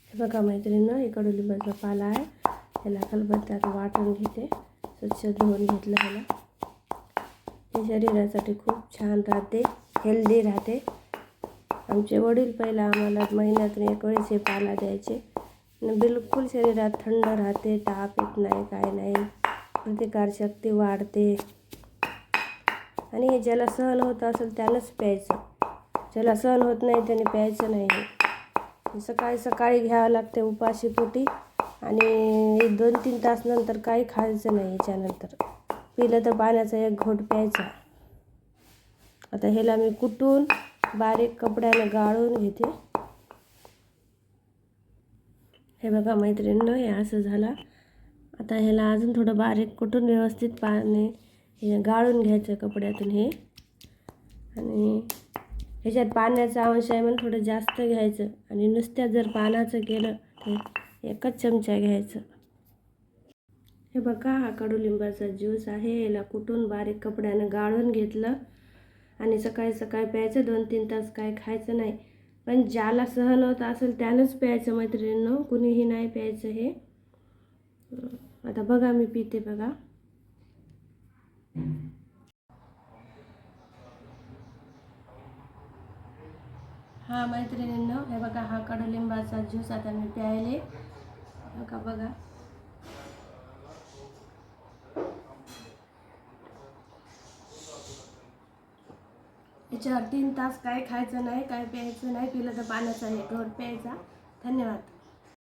बघा मैत्रिणींनो, हे कडुलिंबाचा पाला आहे. ह्याला खलबत्त्यात वाटून घेते. स्वच्छ धुवून घेतलं ह्याला. हे शरीरासाठी खूप छान राहते, हेल्दी राहते. आमचे वडील पहिला आम्हाला महिन्यातून एक वेळेस हे पाला द्यायचे. बिलकुल शरीरात थंड राहते, ताप येत नाही, काय नाही, प्रतिकारशक्ती वाढते. आणि हे ज्याला सहन होत असेल त्यानंच प्यायचं, ज्याला सहन होत नाही त्याने प्यायचं नाही. सकाळी सकाळी घ्यावं लागते उपाशीपोटी आणि 2-3 तास नंतर काही खायचं नाही. याच्यानंतर पिलं तर पाण्याचा एक घोट प्यायचा. आता ह्याला मी कुटून बारीक कपड्याने गाळून घेते. हे बघा मैत्रिणींनो, हे असं झालं. आता ह्याला अजून थोडं बारीक कुटून व्यवस्थित पाणी हे गाळून घ्यायचं कपड्यातून हे. आणि ह्याच्यात पाण्याचा अंश आहे म्हणून थोडं जास्त घ्यायचं. आणि नुसत्या जर पानाचं केलं तर 1च चमचा घ्यायचं. हे बघा, हा कडुलिंबाचा ज्यूस आहे. याला कुटून बारीक कपड्यानं गाळून घेतलं आणि सकाळी सकाळी प्यायचं. 2-3 तास काय खायचं नाही. पण ज्याला सहन होत असेल त्यानंच प्यायचं मैत्रिणींनो, कुणीही नाही प्यायचं हे. आता बघा मी पिते बघा. हा मैत्रिणींनो, हे बघा, हा कडुलिंबाचा ज्यूस आता मी प्यायले. बघा. याच्यावर 3 तास काय खायचं नाही, काय प्यायचं नाही. पिलं तर पाण्याचा एक घोट प्यायचा. धन्यवाद.